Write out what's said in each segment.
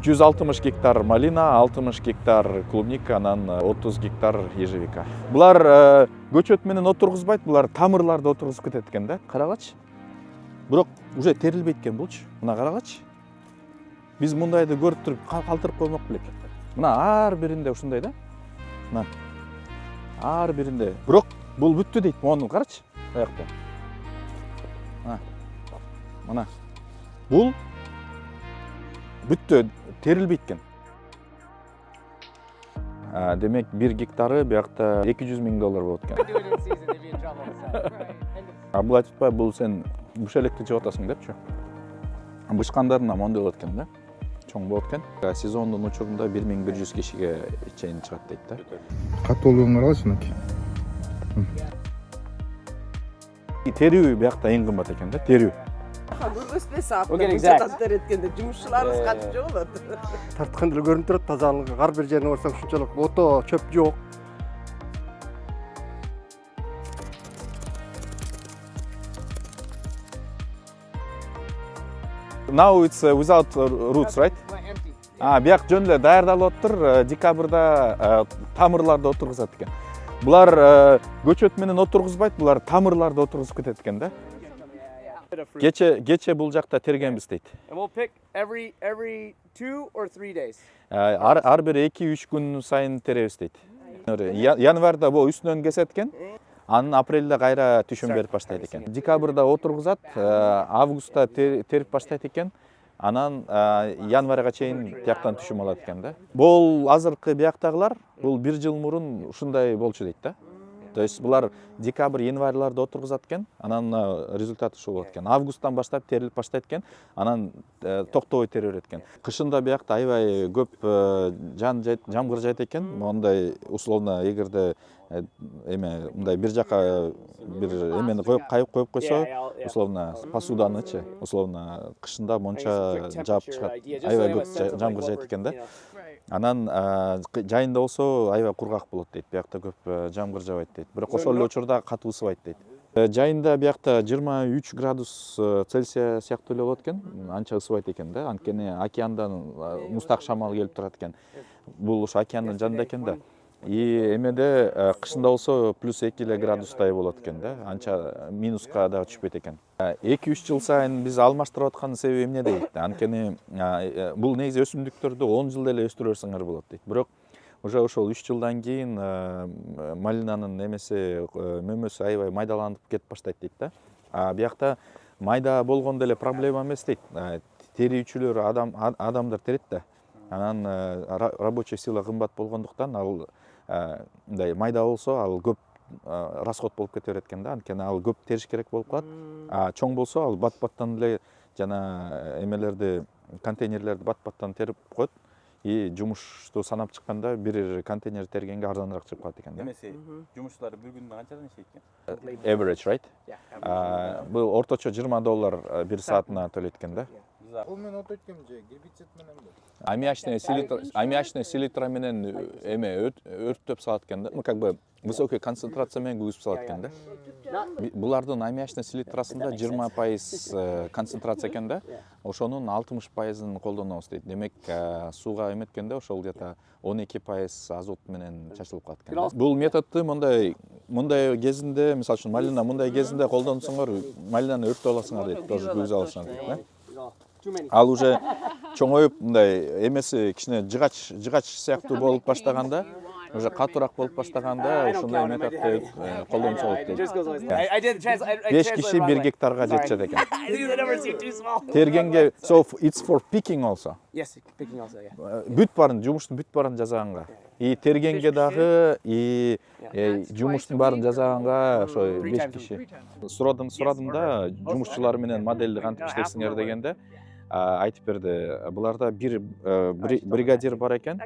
160 гектар малина, 60 гектар клубника, анан 30 гектар ежевика. Булар көчөт менен отургузбайт, булар тамырларды отургузуп кетет экен да. Карагачы. Бирок уже терилбейт экен булчу. Мына карагачы. Биз мындайды көрүп туруп калтырып коймок белек. Мына ар биринде ушундай да. Мына ар биринде. Бирок бул бүттү дейт. Мону карачы. Аякта. Мына. Бул бүттү, терилбейт экен. Демек 1 гектары биякта $200,000 болот экен. Бул айтпай, бул сен буш электи жеп атасың депчү. Бышкандарына мондой болот экен да. Чоң болот экен. Сезондун учурунда 1100 кишиге чейин чыгат дейт да. Катуулугун карачы мынакей. Терүү биякта эң кымбат экен да, терүү. Жумушчуларыбыз катып жок болот. Тартканда көрүнүп турат тазалыгы. Ар бир жерине барсаң ушунчалык ото, чөп жок. Now it's without roots, right? Бияк жөн эле даярдалып атыптыр. Декабрда тамырларды отургузат экен. Булар көчөт менен отургузбайт, булар тамырларды отургузуп кетет экен да. Кече бул жакта тергенбиз дейт. Ар бир 2-3 күн сайын теребиз дейт. Январда бул үстүнөн кесет экен. Анын апрелде кайра түшүм берип баштайт экен. Декабрда отургузат, августта терип баштайт экен. Анан январга чейин тияктан түшүм алат экен да. Бул азыркы бияктагылар бул 1 жыл мурун ушундай болчу дейт да. То есть булар декабрь, январларда отургузат экен, анан результаты ушул болот экен. Августтан баштап терилип баштайт экен, анан токтобой тере берет экен. Кышында биякта аябай көп жамгыр жайт экен. Мондай условно эгерде мындай бир жака бир эмени кайып коюп койсо, условно посуданычы, условно кышында монча жаап чыгат. Аябай көп жамгыр жайт экен да. Анан жайында болсо аябай кургак болот дейт. Биякта көп жамгыр жабайт дейт. Бирок ошол эле учурда катуу ысыбайт дейт. Жайында биякта 23 градус Цельсия сыяктуу эле болот экен. Анча ысыбайт экен да. Анткени океандан мустак шамал келип турат экен. Бул ошо океандын жанында экен да. Эмеде кышында болсо плюс 2 градустай болот экен да. Анча минуска да түшпөйт экен. 2-3 жыл сайын биз алмаштырып аткан себеби эмне дейт? Анткени бул негизи өсүмдүктөрдү 10 жылда эле өстүрө берсеңер болот дейт. Бирок уже ошол 3 жылдан кийин малинанын мөмөсү аябай майдаланып кетип баштайт дейт да. Биякта майда болгондо эле проблема эмес дейт. Терүүчүлөр адамдар терет да. Анан рабочий сила кымбат болгондуктан ал мындай майда болсо ал көп расход болуп кете берет экен да. Анткени ал көп териш керек болуп калат. Чоң болсо ал бат-баттан эле жана эмелерди, контейнерлерди бат-баттан терип коет. Жумушту санап чыкканда бир контейнер тергенге арзаныраак чыгып калат экен да. Демесе, жумушчулар бир күндө канчадан иштейт экен? Average, right? Бул орточо $20 бир саатына төлөйт экен да. Кол менен отойт экен же, гербицид мененби? Аммиачный селитра менен өрттөп салат экен да. Ну как бы высокий концентрация менен күйгүзүп салат экен да. Булардын аммиачный селитрасында 20% концентрация экен да. Ошонун 60%-ын колдонобуз дейт. Демек сууга эметкенде ошол где-то 12% азот менен чачылып калат экен да. Бул методду мындай кезинде, мисалы үчүн малина мындай кезинде колдонсоңор, малинаны өрттөп аласыңар дейт, тоже күйгүзүп аласыңар дейт да. Ал уже чоңоюп мындай эмеси кичине жыгач сыяктуу болуп баштаганда, уже катуураак болуп баштаганда ошондой методду колдонсо болот дейт. 5 киши 1 гектарга жетишет экен. Тергенге, so it's for picking also. Yes, picking also, yeah. Бүт барын, жумуштун бүт барын жасаганга. Тергенге дагы, жумуштун барын жасаганга ошо 5 киши. Сурадым да, жумушчулар менен модельди кантип иштейсиңер дегенде, айтып берди. Буларда бир бригадир бар экен.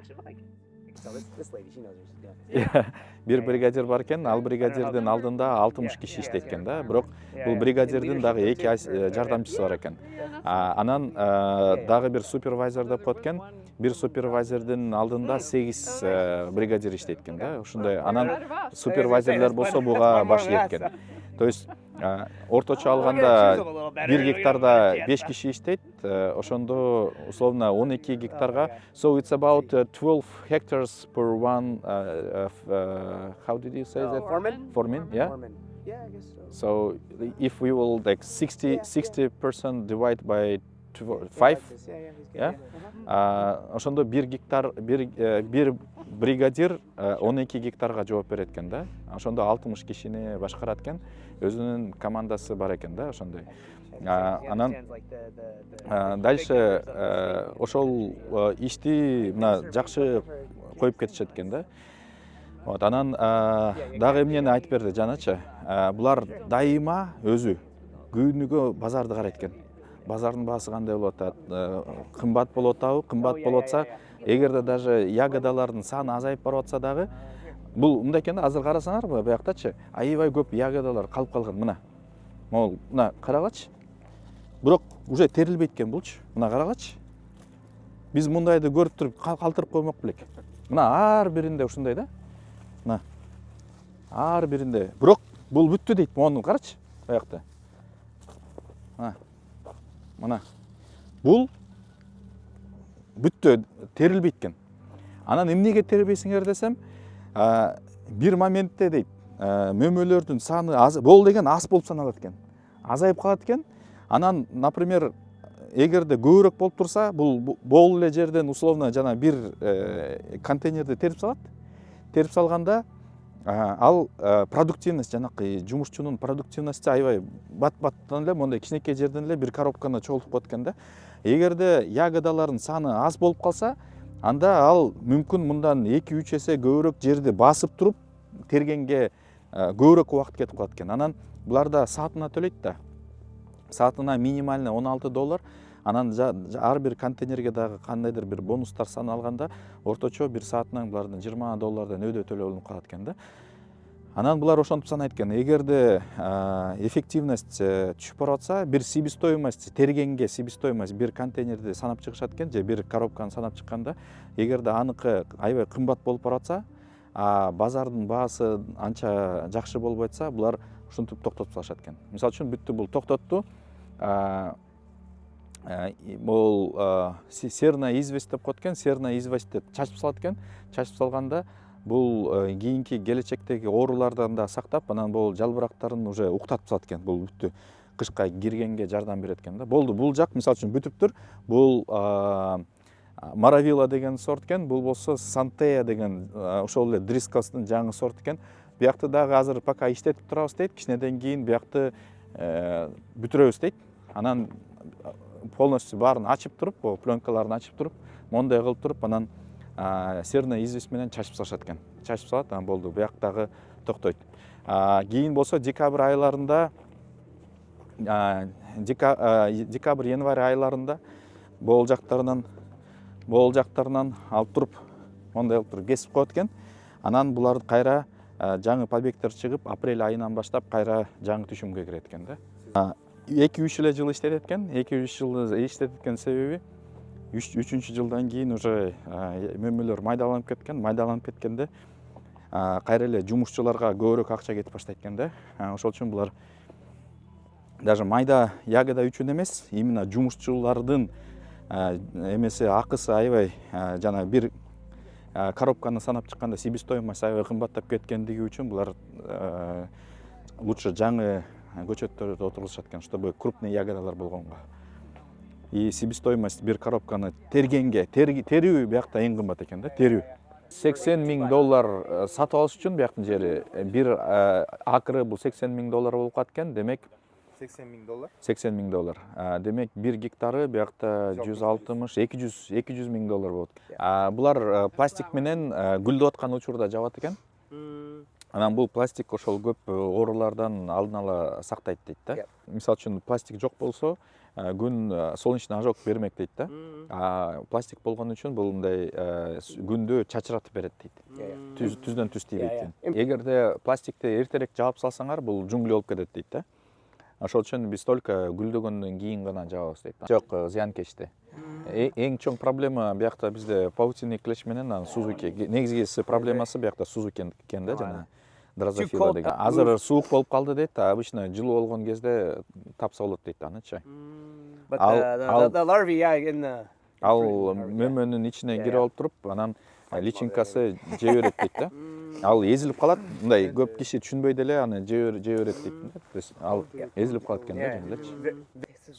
Бир бригадир бар экен, ал бригадирдин алдында 60 киши иштейт экен да. Бирок бул бригадирдин дагы 2 жардамчысы бар экен. Анан дагы бир супервайзер деп коет экен. Бир супервайзердин алдында 8 бригадир иштейт экен да. Ушундай анан супервайзерлер болсо буга баш ийет экен. То есть орточо алганда 1 гектарда 5 киши иштейт. Ошондо условно 12 гектарга. So it's about 12 hectares per one. How did you say that? Foreman? Foreman, yeah. Foreman. Yeah, I guess so. So if we will like 60% divide by 5, Yeah, he's yeah. good. Ошондо 1 гектар, бир бригадир 12 гектарга жооп берет экен да. Ошондо 60 кишини башкарат экен. Өзүнүн командасы бар экен да, ошондой. Анан дальше ошол ишти мына жакшы коюп кетишет экен да. Вот, анан дагы эмнени айтып берди жаначы. Булар дайыма өзү күнүгө базарды карайт экен. Базардын баасы кандай болуп атат? Кымбат болуп атабы? Кымбат болуп атса, эгерде даже ягодалардын саны азайып барып атса дагы, бул мындай экен да, азыр карасаңарбы, бияктачы аябай көп ягодалар калып калган. Мына. Могул, мына карагачы. Бирок уже терилбейт экен булчу. Мына карагачы. Биз мындайды көрүп туруп калтырып коймок белек. Мына ар биринде ушундай да. Мына. Ар биринде. Бирок бул бүттү дейт. Мону карачы. Биякта. Мына. Бул бүттү, терилбейт экен. Анан эмнеге тербейсиңер десем, бир моментте дейт, мөмөлөрдүн саны бол деген аз болуп саналат экен. Азайып калат экен. Анан, например, эгерде көбүрөөк болуп турса, бул бол эле жерден условно жана бир контейнерди терип салат. Терип салганда ал продуктивность, жанакы жумушчунун продуктивности аябай бат-баттан эле мондай кичинекей жерден эле бир коробканы чогултуп коет экен да. Эгерде ягодалардын саны аз болуп калса, анда ал мүмкүн мындан 2-3 эсе көбүрөөк жерди басып туруп тергенге көбүрөөк убакыт кетип калат экен. Анан буларда саатына төлөйт да. Саатына минимально $16. Анан ар бир контейнерге дагы кандайдыр бир бонустар сан алганда орточо бир саатынан булардын $20 өйдө төлөп калат экен да. Анан булар ошентип санайт экен, эгерде эффективность түшүп барып атса, бир себестоимость тергенге себестоимость бир контейнерди санап чыгышат экен, же бир коробканы санап чыкканда, эгерде аныкы аябай кымбат болуп барып атса, базардын баасы анча жакшы болбой атса, булар ушинтип токтотуп салышат экен. Мисалы үчүн бүттү бул токтотту. Бул серная известь деп коет экен, серная известьти чачып салат экен. Чачып салганда бул кийинки келечектеги оорулардан да сактап, анан бул жалбырактарын уже уктатып салат экен. Бул бүттү кышка киргенге жардам берет экен да. Болду, бул жак мисалы үчүн бүтүптүр. Бул Маравила деген сорт экен, бул болсо Сантея деген ошол эле Дрискалстын жаңы сорт экен. Биякты дагы азыр пока иштетип турабыз дейт. Кичинеден кийин биякты бүтүрөбүз дейт. Анан полностью баарын ачып туруп, пленкаларын ачып туруп, мондай кылып туруп, анан серная известь менен чачып салышат экен. Чачып салат, анан болду, бияктагы токтойт. Кийин болсо декабрь айларында, декабрь, январь айларында бол жактарынан алып туруп, мондай кылып туруп кесип коет экен. Анан буларды кайра жаңы побегтер чыгып, апрель айынан баштап кайра жаңы түшүмгө кирет экен да. 2-3 эле жыл иштетет экен. 2-3 жыл иштетет экен себеби 3-4 жылдан кийин уже мөмөлөр майдаланып кеткен. Майдаланып кеткенде кайра эле жумушчуларга көбүрөөк акча кетип баштайт экен да. Ошол үчүн булар даже майда ягода үчүн эмес, именно жумушчулардын эмеси акысы аябай жана бир коробканы санап чыкканда себестоимость аябай кымбаттап кеткендиги үчүн булар лучше жаңы көчөттөрдү отургузушат экен, чтобы крупный ягодалар болгонго. И себестоимость бир коробканы тергенге, терүү биякта эң кымбат экен да, терүү. $80,000 сатып алыш үчүн бияктын жери бир акры бул $80,000 болуп калат экен, демек $80,000. $80,000. Демек бир гектары биякта 160-200,000 болот. Булар пластик менен гүлдөп аткан учурда жабат экен. Анан бул пластик ошол көп оорулардан алдын ала сактайт дейт да. Мисалы үчүн пластик жок болсо, күн солнечный ожог бермек дейт да. Пластик болгон үчүн бул мындай күндү чачыратып берет дейт. Түздөн түз тийбейт. Эгерде пластикти эртерээк жаап салсаңар, бул жунгли болуп кетет дейт да. Ошол үчүн биз только гүлдөгөндөн кийин гана жабабыз дейт. Жок, зыянкечти. Эң чоң проблема биякта бизде паутинный клещ менен Сузуки. Негизгиси проблемасы биякта Сузуки экен да, жана дрозофила cold деген. to Азыр суук болуп калды дейт. Обычно жылуу болгон кезде тапса болот дейт анычы. But I'll- the larvae, yeah, in the Ал мөмөнүн ичине кирип алып туруп, анан личинкасы жей берет дейт да. Ал эзилип калат. Мындай көп киши түшүнбөй деле аны жей берет дейт да. То есть ал эзилип калат экен да жеңилечи.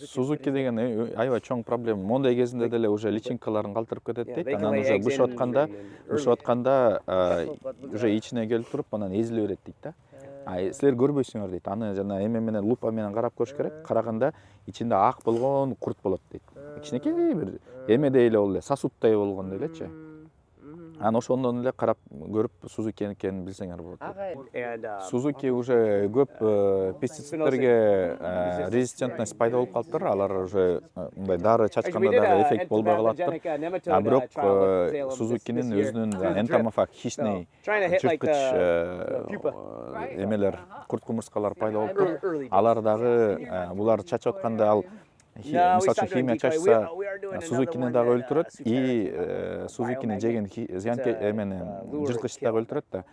Сузуки деген аябай чоң проблема. Мондай кезинде деле уже личинкаларын калтырып кетет дейт. they can Анан lay уже eggs бышып in атканда, early. бышып атканда уже ичине келип туруп, анан эзиле берет дейт да. Силер көрбөйсүңөр дейт. Аны жана эме менен лупа менен карап көрүш керек. Караганда ичинде ак болгон курт болот дейт. Кичинекей бир эмедей эле болду эле, сосудтай болгон элечи. Анан ошондон эле карап көрүп Сузуки экенин билсеңер болот. And Сузуки уже көп пестицидтерге резистентность пайда болуп калыптыр. Алар уже мындай дары чачканда дагы эффект болбой калаттыр. Бирок Сузукинин өзүнүн энтомофаг хищный жырткыч эмелер, курт кумурскалар пайда болуптур. Алар дагы булар чачып атканда ал мисалы үчүн химия чачса Сузукини дагы өлтүрөт и Сузукини жеген зыянкей эмени жырткычты дагы өлтүрөт да.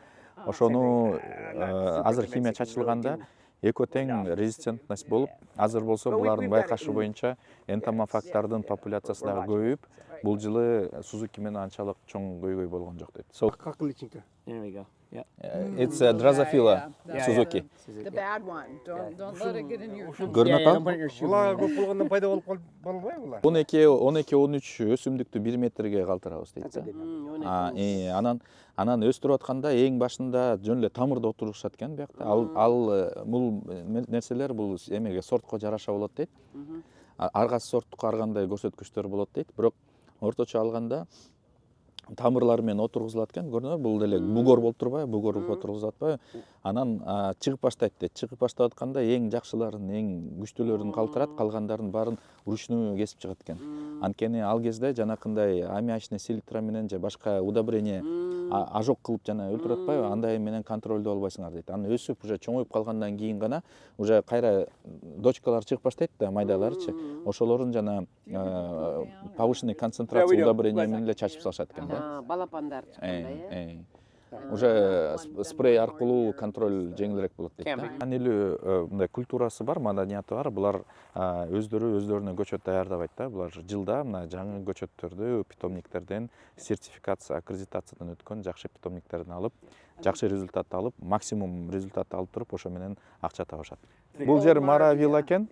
Ошону азыр химия чачылганда экөө тең резистентность болуп, азыр болсо булардын байкашы боюнча энтомофагтардын популяциясы дагы көбөйүп, бул жылы Сузуки менен анчалык чоң көйгөй болгон жок дейт. So Как личинка? there we go. Yeah. it's a Drosophila Suzuki. The bad one. Don't let it get in your shoe. Көрүнөт ал? Булар көп болгондон пайда болуп калбайбы булар? 12-13 өсүмдүктү 1 метрге калтырабыз дейт. Анан өстүрүп атканда эң башында жөн эле тамырда отурушат экен биякта. Ал бул нерселер бул эмеге сортко жараша болот дейт. Ар кайсы сорттука ар кандай көрсөткүчтөр болот дейт. Бирок орточо алганда тамырлары менен отургузулат экен. Көрдүңөрбү? Бул деле бугор болуп турбайбы? Бугор болуп отургузуп атпайбы? Анан чыгып баштайт дейт. Чыгып баштап атканда эң жакшыларын, эң күчтүүлөрүн калтырат, калгандарын баарын ручную кесип чыгат экен. Анткени ал кезде жанакындай аммиачный селитра менен же башка удобрение ожог кылып жана өлтүрүп атпайбы? Андай менен контролдо болбойсуңар дейт. Аны өсүп, уже чоңоюп калгандан кийин гана уже кайра дочкалар чыгып баштайт да, майдаларычы. Ошолорун жана повышенный концентрация удобрение менен эле чачып салышат экен да. Балапандар чыкканда, Уже спрей аркылуу контроль жеңилирээк болот дейт да. Анилүү мындай культурасы бар, маданияты бар. Булар өздөрүнө көчөт даярдабайт да. Булар жылда мына жаңы көчөттөрдү питомниктерден сертификация, аккредитациядан өткөн жакшы питомниктерден алып, жакшы результат алып, максимум результат алып туруп, ошо менен акча табышат. Бул жер Маравилла экен.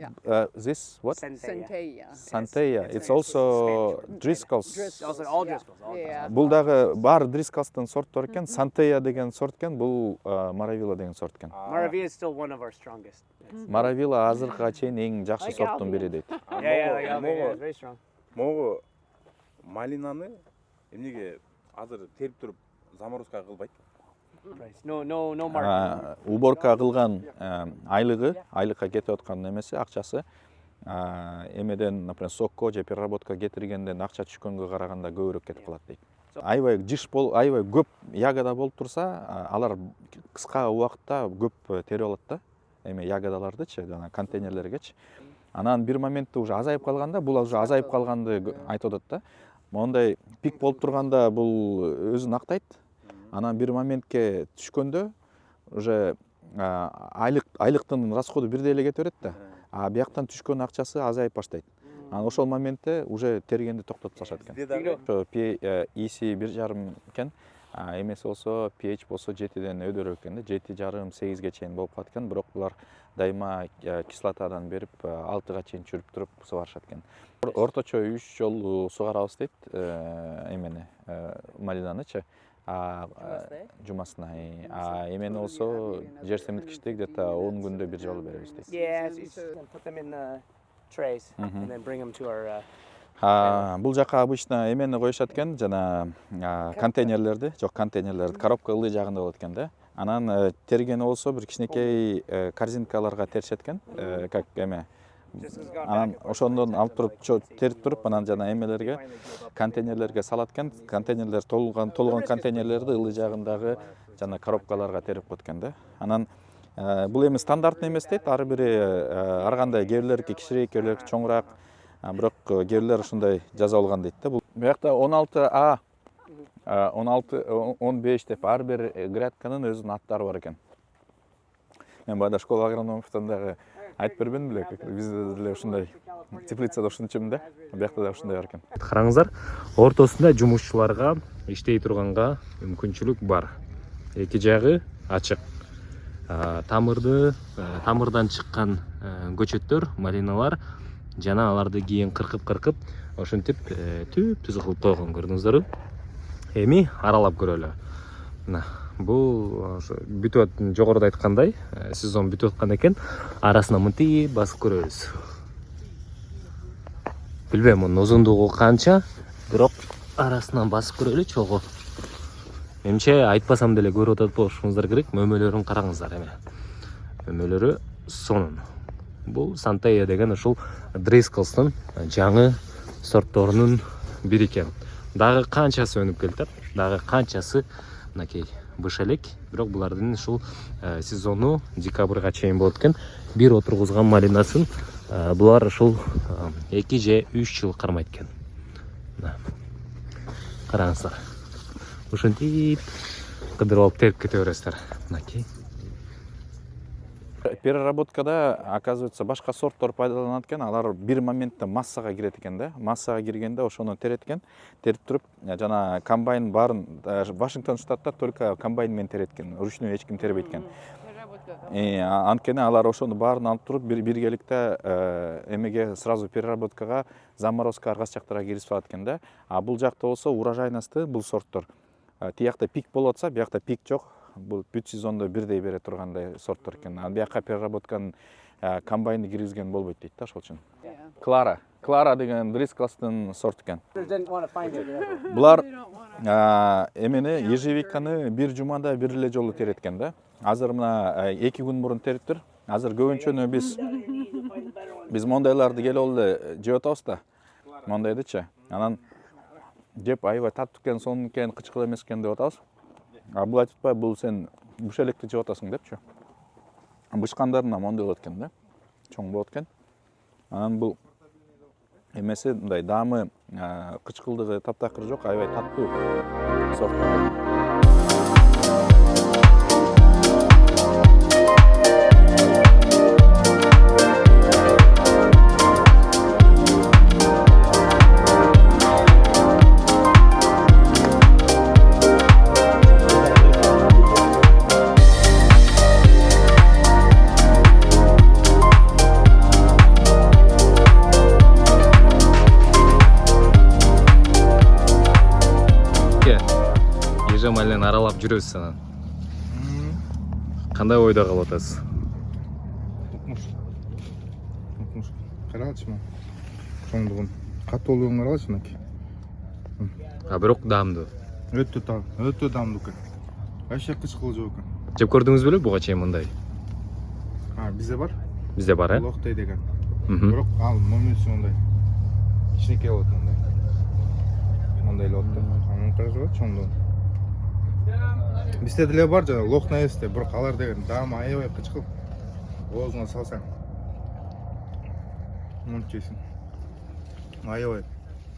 This what? Centella. Santeia. It's also Driscoll's. Also all Driscolls. Yeah. Бул дагы бар Driscoll'стын сорттор экен. Santeia деген сорт экен, бул Маравилла деген сорт экен. Maravilla is still one of our strongest. Маравилла азыркыга чейин эң жакшы сорттун бири дейт. Yeah, it's very strong. Могу малинаны эмнеге азыр терип туруп заморозка кылбайт? Price. No market. Уборка кылган айлыкка кетип аткан эмеси, акчасы эмеден, например, сокко же переработка кетиргенден акча түшкөнгө караганда көбүрөөк кетип калат дейт. Аябай көп ягода болуп турса, алар кыска убакытта көп терип алат да. Эме ягодалардычы, жана контейнерлергечи. Анан бир моментте уже азайып калганда, бул уже азайып калганды айтып атат да. Мондай пик болуп турганда бул өзүн актайт. Анан бир моментке түшкөндө уже айлыктын расходу бирдей эле кете берет да. А бияктан түшкөн акчасы азайып баштайт. Анан ошол моментте уже тергенди токтотуп салышат экен. Ошо EC 1,5 экен. Эмеси болсо pH болсо 7ден өйдөрөөк экен да. 7,5-8ге чейин болуп калат экен. Бирок булар дайыма кислотадан берип 6га чейин чүрүп туруп сугарышат экен. Орточо 3 жолу сугарабыз дейт эмени малинанычы. Жумасына. Эмени болсо жер семирткичти где-то 10 күндө бир жолу беребиз дейт. Yeah, put them in the trays and then bring them to our Бул жака обычно эмени коюшат экен, жана контейнерлерди, контейнерлерди коробка ылдый жагында болот экен да. Анан тергени болсо бир кичинекей корзинкаларга теришет экен, как эме. Анан ошондон алып туруп терип туруп, анан жана эмелерге, контейнерлерге салат экен. Контейнерлер толгон контейнерлерди ылдый жагындагы жана коробкаларга терип коет экен да. Анан бул эми стандартный эмес дейт, ар бири ар кандай кээ кичирээк, кээ чоңураак. Бирок кээрлер ушундай жаза болгон дейт да. Бул биякта 16А, 16, 15 деп ар бир грядканын өзүнүн аттары бар экен. Мен баягы школа агрономовтон дагы айтып бербедим беле, бизде деле ушундай теплицада ушунчумун да, биякта да ушундай бар экен. Караңыздар, ортосунда жумушчуларга иштей турганга мүмкүнчүлүк бар. Эки жагы ачык. Тамырдан чыккан көчөттөр, малиналар жана аларды кийин кыркып ошентип түп-түз кылып койгон, көрдүңүздөрбү? Эми аралап көрөлү. Мына бул бүтүп атат, жогоруда айткандай, сезон бүтүп аткан экен. Арасына мынтип басып көрөбүз. Билбейм мунун узундугу канча, бирок арасынан басып көрөлү чогуу. Менимче айтпасам деле көрүп атат болушуңуздар керек. Мөмөлөрүн караңыздар эми. Мөмөлөрү сонун. Бул Сантея деген ушул Дрискалстын жаңы сортторунун бири экен. Дагы канчасы өнүп келатат, дагы канчасы мынакей быш элек, бирок булардын ушул сезону декабрга чейин болот экен. Бир отургузган малинасын булар ушул 2 же 3 жыл кармайт экен. Караңыздар. Ушинтип кыдырып алып терип кете бересиздер. Мынакей. Переработкада, оказывается, башка сорттор пайдаланат экен. Алар бир моментте массага кирет экен да. Массага киргенде ошону тереткен. Терип туруп, жана комбайн барын Вашингтон штатта только комбайн менен тереткен. Ручной эч ким тербейт экен. Анткени алар ошону баарын алып туруп биргеликте эмеге сразу переработкага, заморозка аргас жактарга киргизип салат экен да. А бул жакта болсо урожайности бул сорттор. Тиякта пик болуп атса, биякта пик жок. Бул бүт сезондо бирдей бере тургандай сорттор экен. Ал бияка переработканын комбайнды киргизген болбойт дейт да, ошол үчүн. Клара деген Дрискалстын сорт экен. Булар эмени ежевиканы бир жумада бир эле жолу тереткен да. Азыр мына 2 күн мурун териптир. Азыр көбүнчөнү биз мондайларды келип эле жеп атабыз да. Мондайдычы. Анан жеп аябай таттуу экен, сонун экен, кычкыл эмес экен деп атабыз. А бул айтып атпайбы, бул сен буш электи жеп атасың депчү. Бышкандарына мондой болот экен да. Чоң болот экен. Анан бул эмеси мындай даамы, кычкылдыгы таптакыр жок, аябай таттуу сорт. Малинаны аралап жүрөсүз анан. Кандай ойдо калып атасыз? Укмуш. Карачымы? Чоңдугун. Катуулугун карачы мынакей. Бирок даамдуу. Өтө даамдуу экен. Вообще кычкыл жок экен. Жеп көрдүңүз беле буга чейин мындай? Бизде бар. Бизде бар, Локтой деген. Бирок ал моментси мындай. Кичинекей болот мындай. Мындай эле болот да. Анын каражы чоңдугун. Бизде деле бар жана Лохнаесте, бирок алар деген даамы аябай кычкыл. Оозуңа салсаң. Мунун жейсиң. Аябай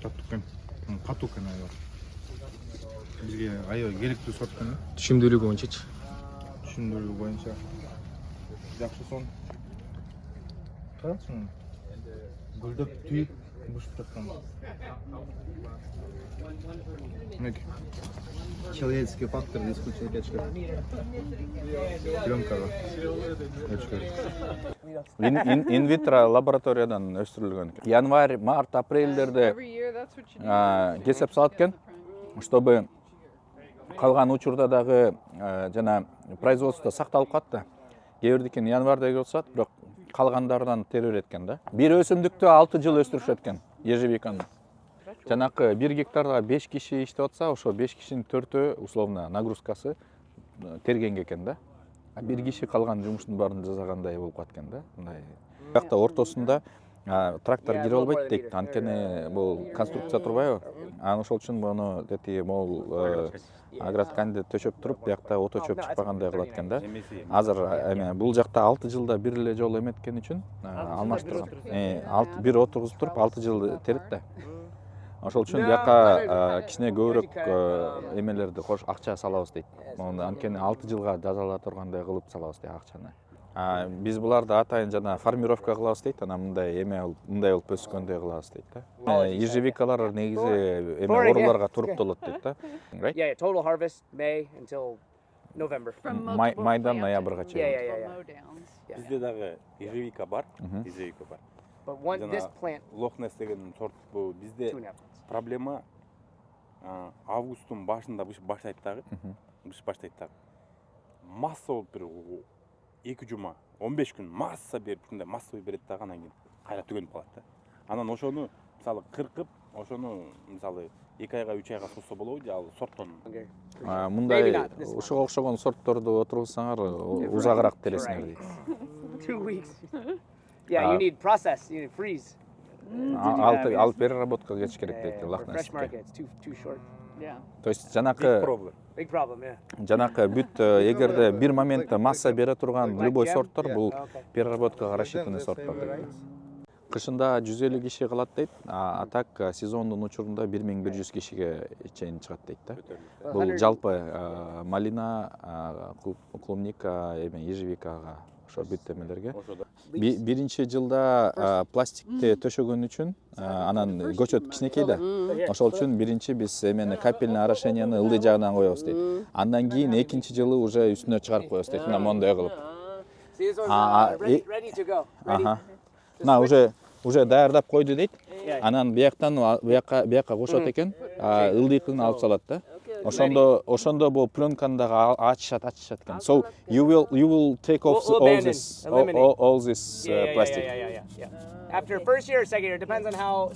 таттуу экен. Катуу экен аябай. Бизге аябай керектүү сорт экен. Түшүмдүүлүгү боюнчачы? Түшүмдүүлүгү боюнча жакшы сон. Карачы. Гүлдөп түйүп бушуп жаткан. Человеческий фактор исключить очко. Пленкага. Очко. Инвитро лабораториядан өстүрүлгөн. Январь, март, апрелдерде Every year, that's what you do. кесип салат экен, чтобы калган учурда дагы жана производство сакталып калат. Кээ бирдикин январда эгип атышат, бирок калгандардан тере берет экен да. Бир өсүмдүктү 6 жыл өстүрүшөт экен, ежевиканы. Жанакы 1 гектарга 5 киши иштеп атса, ошо 5 кишинин 4-өө условно нагрузкасы тергенге экен да. Бир киши калган жумуштун баарын жасагандай болуп калат экен да. Мындай. Бакта ортосунда трактор кире албайт дейт. Анткени бул конструкция турбайбы? Анан ошол үчүн муну дети могул агротканды төшөп туруп, биякта ото чөп чыкпагандай кылат экен да. Азыр эме бул жакта 6 жылда бир эле жолу эметкен үчүн алмаштырган. Бир отургузуп туруп 6 жыл терет да. Ошол үчүн бияка кичине көбүрөөк эмелерди акча салабыз дейт. Анткени 6 жылга жазала тургандай кылып салабыз дейт акчаны. Биз буларды атайын жана формировка кылабыз дейт, анан мындай эме болуп, мындай болуп өскөндөй кылабыз дейт да. Ежевикалар негизи эме ооруларга туруктуу болот дейт да. Right? Yeah, total harvest May until November. Майдан ноябрга чейин. Yeah. Бизде дагы ежевика бар, ежевика бар. But one this Жана plant Лохнес деген сорт бул бизде 2.5 months. проблема августтун башында баштайт дагы. Баштайт дагы. Масса болуп бир 2 жума, 15 күн масса берип, ушундай массовый берет дагы, анан кийин кайра түгөнүп калат да. Анан ошону мисалы кыркып, ошону мисалы 2 айга 3 айга созсо болобу же ал сорттон. Мындай ушуга окшогон сортторду отургузсаңар узагыраак тересиңер дейт. 2 weeks. Yeah, you need process, you need freeze. Ал переработка кетиш керек дейт For Лохнес. fresh market, it's too short. Yeah. То есть жанакы Big problem, yeah. жанакы бүт эгерде бир моментте масса бере турган любой jam? сорттор бул Okay. переработкага рассчитанный сорттор дейт. Кышында 150 киши кылат дейт, а так сезондун учурунда 1100 кишиге чейин чыгат дейт да. Бул жалпы малина, клубника, эме ежевикага ошо бүт эмелерге. Биринчи жылда пластикти төшөгөн үчүн анан көчөт кичинекей да. Ошол үчүн биринчи биз эмени капельный орошенияны ылдый жагынан коебуз дейт. Андан кийин экинчи жылы уже үстүнө чыгарып коебуз дейт. Мына мондой кылып. These ones are ready to go. Ready. Мына уже даярдап койду дейт. Анан бияка кошот экен, ылдыйкын алып салат да. Ошондо бул пленканы дагы ачышат экен. So you will take off all this plastic. Yeah. After first year or second year, depends on how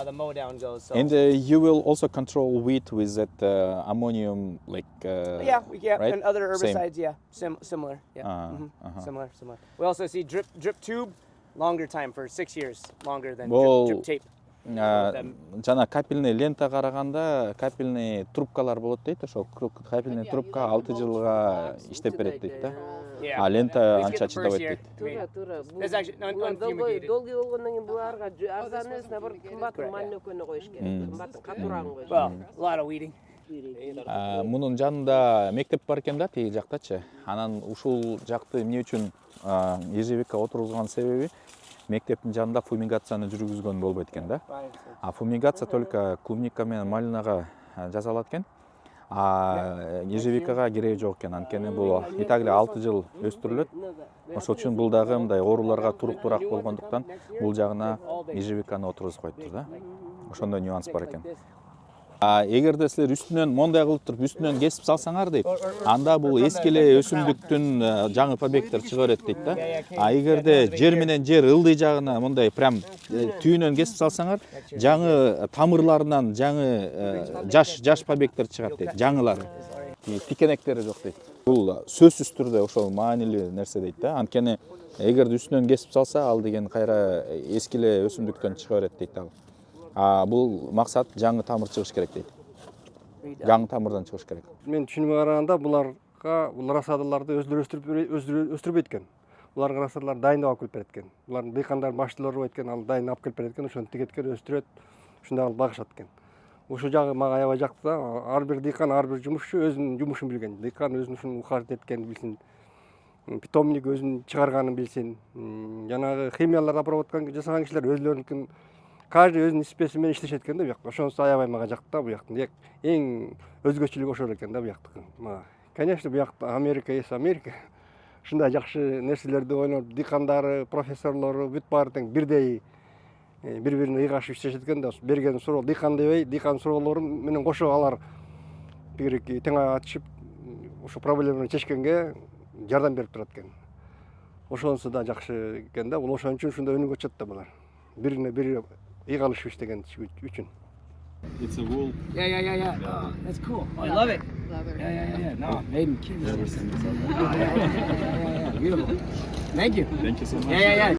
the mow down goes. So. And you will also control weed with that ammonium, like Yeah, right? and other Same. herbicides, yeah, similar, yeah, similar. We also see drip tube, longer time for 6 years, longer than drip tape. Жана капельный лента караганда капельный трубкалар болот дейт. Ошол капельный трубка 6 жылга иштеп берет дейт да. А лента анча чыдабайт дейт. It's actually unfumigated. Долгий болгондон кийин буларга арзан эмесине бир кымбат мальнөкөнү коюш керек. Кымбат катурагын коюш. Well, a lot of weeding. Мунун жанында мектеп бар экен да, тиги жактачы. Анан ушул жакты эмне үчүн ежевика отургузган себеби мектептин жанында фумигацияны жүргүзгөн болбойт экен да. Фумигация только клубника менен малинага жасалат экен. Ежевикага кереги жок экен. Анткени бул и так эле 6 жыл өстүрүлөт. Ошол үчүн бул дагы мындай ооруларга туруктуураак болгондуктан бул жагына ежевиканы отургузуп коюптур да. Ошондой нюанс бар экен. Эгерде силер үстүнөн мондай кылып туруп үстүнөн кесип салсаңар дейт, анда бул эски эле өсүмдүктүн жаңы побегтер чыга берет дейт да. Эгерде жер менен жер ылдый жагына мондай прям түйүнөн кесип салсаңар, жаңы тамырларынан жаңы жаш побегтер чыгат дейт, жаңылары. Тикенектери жок дейт. Бул сөзсүз түрдө ошол маанилүү нерсе дейт да. Анткени эгерде үстүнөн кесип салса, ал деген кайра эски эле өсүмдүктөн чыга берет дейт ал. Бул максат жаңы тамыр чыгыш керек дейт. Жаңы тамырдан чыгыш керек. Мен түшүнүмө караганда бул рассадаларды өздөрү өстүрбөйт экен. Буларга рассадалар дайындап алып келип берет экен. Булардын дыйкандар баштылары айткан, ал дайын алып келип берет экен, ошону тигеткер өстүрөт, ушундай алып багышат экен. Ошол жагы мага аябай жакты да. Ар бир дыйкан, ар бир жумушчу өзүнүн жумушун билген. Дыйкан өзүнүн ушун ухаживать эткенин билсин. Питомник өзүнүн чыгарганын билсин. Жанагы химияларды обработка жасаган кишилер өзлөрүнүн каждый өзүнүн спеси менен иштешет экен да бу жакта. Ошонусу аябай мага жакты да бу жактын. Эң өзгөчөлүгү ошол экен да бу жактыкы. Конечно, бу жакта Америка эс Америка. Ушундай жакшы нерселерди ойлоп, дыйкандары, профессорлору бүт баары тең бирдей бири-бирине ыйгашып иштешет экен да. Берген суроо дыйкан дебей, дыйкан суроолору менен кошо алар бирики тең ачып ошо проблеманы чечкенге жардам берип турат экен. Ошонусу да жакшы экен да. Бул ошон үчүн ушундай өнүгүп атат да булар. Бирине бири ыйгалышып иштеген үчүн. It's a wool. Yeah. Oh, that's cool. Oh, I love it. Yeah. No, made in Cuba. Yeah. Beautiful. Thank you. Thank you so much. Yeah.